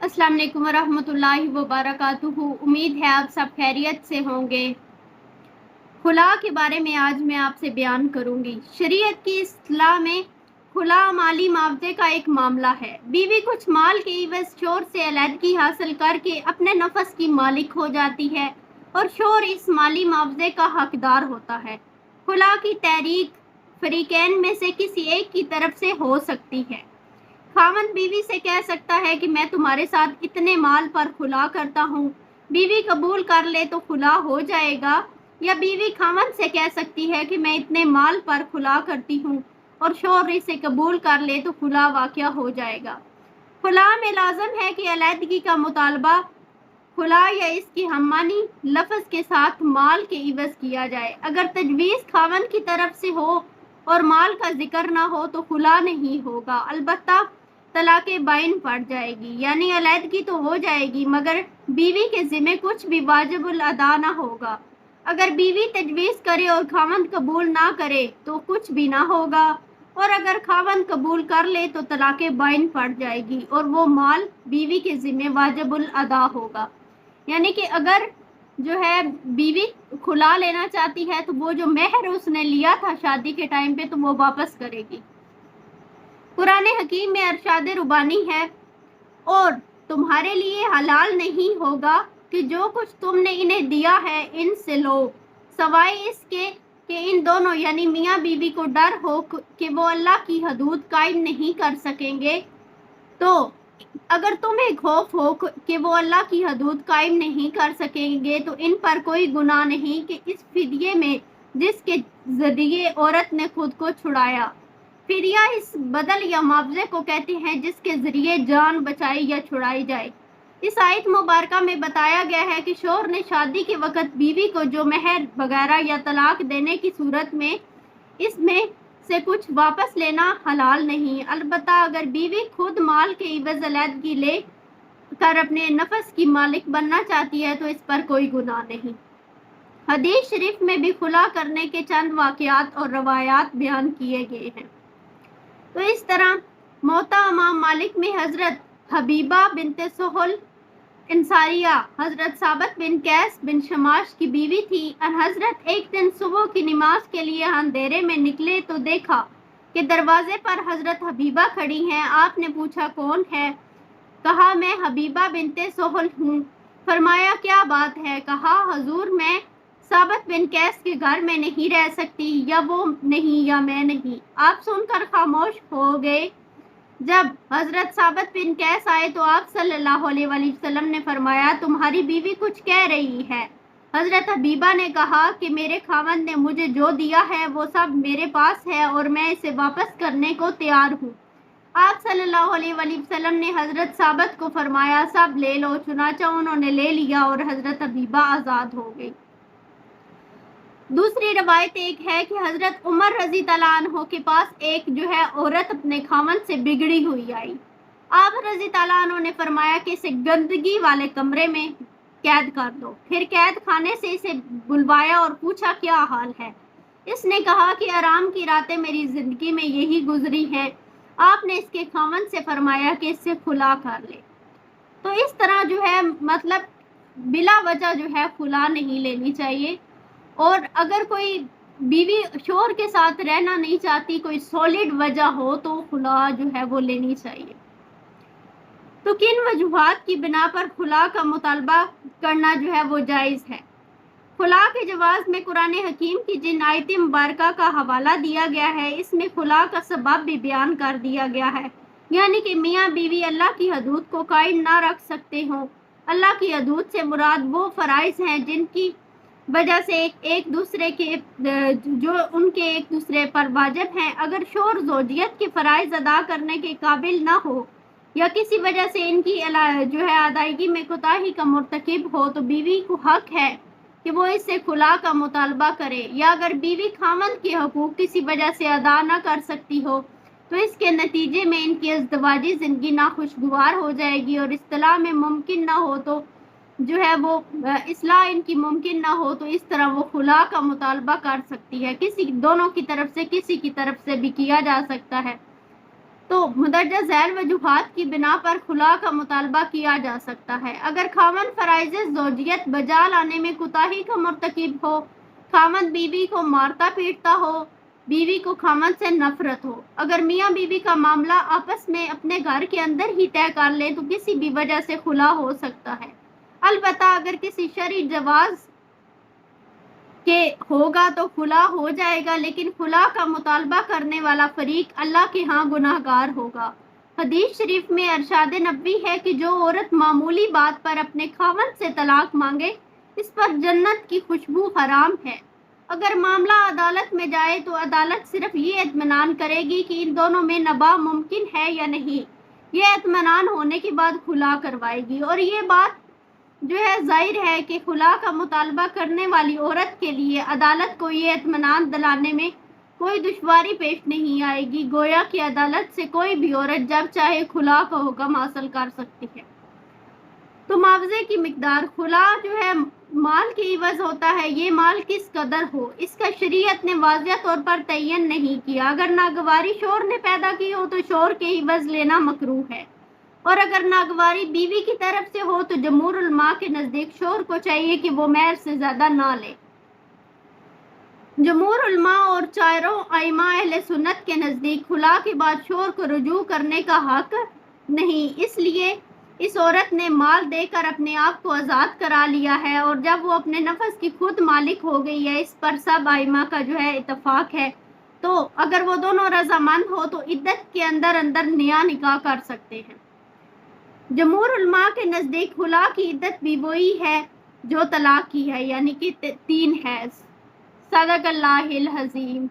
अस्सलाम वालेकुम वरहमतुल्लाहि वबरकातुहू। उम्मीद है आप सब खैरियत से होंगे। खुला के बारे में आज मैं आपसे बयान करूंगी। शरीयत की इस्लाह में खुला माली मुआवजे का एक मामला है। बीवी कुछ माल के इवज शोहर से अलहदगी हासिल करके अपने नफस की मालिक हो जाती है और शोहर इस माली मुआवजे का हकदार होता है। खुला की तहरीक फरीकैन में से किसी एक की तरफ से हो सकती है। खामन बीवी से कह सकता है कि मैं तुम्हारे साथ इतने माल पर खुला करता हूँ। बीवी कबूल कर ले तो खुला हो जाएगा, या बीवी खामन से कह सकती है कि मैं इतने माल पर खुला करती हूँ और शौहर इसे कबूल कर ले तो खुला वाक़या हो जाएगा। खुला में लाजम है कि अलहदगी का मुतालबा खुला या इसकी हममानी लफ्ज़ के साथ माल के इवज किया जाए। अगर तजवीज़ खामन की तरफ से हो और माल का जिक्र ना हो तो खुला नहीं होगा, अलबत्ता तलाक़े बाइन पड़ जाएगी, यानी अलहदगी तो हो जाएगी मगर बीवी के ज़िम्मे कुछ भी वाजिबुल अदा ना होगा। अगर बीवी तजवीज़ करे और खावंद कबूल ना करे तो कुछ भी ना होगा, और अगर खावंद कबूल कर ले तो तलाक़े बाइन पड़ जाएगी और वो माल बीवी के ज़िम्मे वाजिबुल अदा होगा। यानी कि अगर जो है बीवी खुला लेना चाहती है तो वो जो मेहर उसने लिया था शादी के टाइम पे तो वो वापस करेगी। कुरान हकीम में अरशाद रुबानी है, और तुम्हारे लिए हलाल नहीं होगा कि जो कुछ तुमने इन्हें दिया है इनसे लो, सवाए इसके कि इन दोनों यानी मियाँ बीवी को डर हो कि वो अल्लाह की हदूद कायम नहीं कर सकेंगे। तो अगर तुम्हें खौफ हो कि वो अल्लाह की हदूद कायम नहीं कर सकेंगे तो इन पर कोई गुनाह नहीं कि इस फिदिये में जिसके ज़रिए औरत ने खुद को छुड़ाया। फिदिया इस बदल या मुआवजे को कहते हैं जिसके ज़रिए जान बचाई या छुड़ाई जाए। इस आयत मुबारका में बताया गया है कि शौहर ने शादी के वक़्त बीवी को जो मेहर वगैरह या तलाक देने की सूरत में इसमें से कुछ वापस लेना हलाल नहीं। अलबत्ता अगर बीवी खुद माल के इवज़ अलहदगी ले कर अपने नफस की मालिक बनना चाहती है तो इस पर कोई गुनाह नहीं। हदीस शरीफ में भी खुला करने के चंद वाक़यात और रवायात बयान किए गए हैं। तो इस तरह मोता इमाम मालिक में हज़रत हबीबा बिनते सोहल इंसारिया हज़रत साबत बिन कैस बिन शमाश की बीवी थी। हज़रत एक दिन सुबह की नमाज के लिए अंधेरे में निकले तो देखा कि दरवाजे पर हज़रत हबीबा खड़ी हैं। आपने पूछा कौन है? कहा मैं हबीबा बिनते सोहल हूँ। फरमाया क्या बात है? कहा हजूर मैं साबत बिन कैस के घर में नहीं रह सकती, या वो नहीं या मैं नहीं। आप सुनकर खामोश हो गए। जब हज़रत साबत बिन कैस आए तो आप सल्लल्लाहु अलैहि वसल्लम ने फरमाया तुम्हारी बीवी कुछ कह रही है। हज़रत हबीबा ने कहा कि मेरे खावंद ने मुझे जो दिया है वो सब मेरे पास है और मैं इसे वापस करने को तैयार हूँ। आप सल्लल्लाहु अलैहि वसल्लम ने हज़रत साबत को फरमाया सब ले लो। चुनाचा उन्होंने ले लिया और हज़रत हबीबा आज़ाद हो गई। दूसरी रवायत एक है कि हज़रत उमर रज़ी तआला अन्हु के पास एक जो है औरत अपने खामन से बिगड़ी हुई आई। आप रज़ी तआला अन्हु ने फरमाया कि इसे गंदगी वाले कमरे में कैद कर दो। फिर कैद खाने से इसे बुलवाया और पूछा क्या हाल है। इसने कहा कि आराम की रातें मेरी ज़िंदगी में यही गुजरी हैं। आपने इसके खामन से फरमाया कि इससे खुला कर ले। तो इस तरह जो है मतलब बिला वजह जो है खुला नहीं लेनी चाहिए। और अगर कोई बीवी शौहर के साथ रहना नहीं चाहती, कोई सॉलिड वजह हो तो खुला जो है वो लेनी चाहिए। तो किन वजूहात की बिना पर खुला का मुतालबा करना जो है वो जायज़ है? खुला के जवाब में कुरान हकीम की जिन आयत मुबारका का हवाला दिया गया है इसमें खुला का सबब भी बयान कर दिया गया है, यानी कि मियाँ बीवी अल्लाह की हदूद को कायम ना रख सकते हों। अल्लाह की हदूद से मुराद वो फ़राइज़ हैं जिनकी वजह से एक दूसरे के जो उनके एक दूसरे पर वाजिब हैं। अगर शौहर ज़ौजियत के फ़राइज़ अदा करने के काबिल ना हो या किसी वजह से इनकी जो है अदायगी में कोताही का मुर्तकिब हो तो बीवी को हक है कि वो इससे खुला का मुतालबा करे। या अगर बीवी खामंद के हकूक़ किसी वजह से अदा ना कर सकती हो तो इसके नतीजे में इनकी अज़दवाजी ज़िंदगी नाखुशगवार हो जाएगी और इस्तिलाह में मुमकिन ना हो तो जो है वो इस्लाह इनकी मुमकिन ना हो तो इस तरह वो खुला का मुतालबा कर सकती है। किसी दोनों की तरफ से किसी की तरफ से भी किया जा सकता है। تو مندرجہ ذیل وجوہات کی بنا پر خلا کا مطالبہ کیا جا سکتا ہے: اگر خاوند فرائض زوجیت بجا لانے میں کوتاہی کا مرتکب ہو، خاوند بیوی کو مارتا پیٹتا ہو، بیوی کو خاوند سے نفرت ہو، اگر میاں بیوی کا معاملہ آپس میں اپنے گھر کے اندر ہی طے کر لیں تو کسی بھی وجہ سے خلا ہو سکتا ہے۔ البتہ اگر کسی شرعی جواز کے ہوگا تو خلا ہو جائے گا، لیکن خلا کا مطالبہ کرنے والا فریق اللہ کے ہاں گناہگار ہوگا۔ حدیث شریف میں ارشاد نبوی ہے کہ جو عورت معمولی بات پر اپنے خاوند سے طلاق مانگے اس پر جنت کی خوشبو حرام ہے۔ اگر معاملہ عدالت میں جائے تو عدالت صرف یہ اطمینان کرے گی کہ ان دونوں میں نباہ ممکن ہے یا نہیں۔ یہ اطمینان ہونے کے بعد خلا کروائے گی، اور یہ بات جو ہے ظاہر ہے کہ خلا کا مطالبہ کرنے والی عورت کے لیے عدالت کو یہ اطمینان دلانے میں کوئی دشواری پیش نہیں آئے گی، گویا کہ عدالت سے کوئی بھی عورت جب چاہے خلا کا حکم حاصل کر سکتی ہے۔ تو معاوضے کی مقدار: خلا جو ہے مال کے عوض ہوتا ہے، یہ مال کس قدر ہو اس کا شریعت نے واضح طور پر تعین نہیں کیا۔ اگر ناگواری شوہر نے پیدا کی ہو تو شوہر کے عوض لینا مکروہ ہے، اور اگر ناگواری بیوی کی طرف سے ہو تو جمہور علماء کے نزدیک شوہر کو چاہیے کہ وہ مہر سے زیادہ نہ لے۔ جمہور علماء اور چاروں ائمہ اہل سنت کے نزدیک خلا کے بعد شوہر کو رجوع کرنے کا حق نہیں، اس لیے اس عورت نے مال دے کر اپنے آپ کو آزاد کرا لیا ہے، اور جب وہ اپنے نفس کی خود مالک ہو گئی ہے، اس پر سب ائمہ کا جو ہے اتفاق ہے، تو اگر وہ دونوں رضامند ہو تو عدت کے اندر نیا نکاح کر سکتے ہیں۔ جمہور علماء کے نزدیک خلا کی عدت بھی وہی ہے جو طلاق کی ہے، یعنی کہ 3 حیض۔ صدق اللہ العظیم۔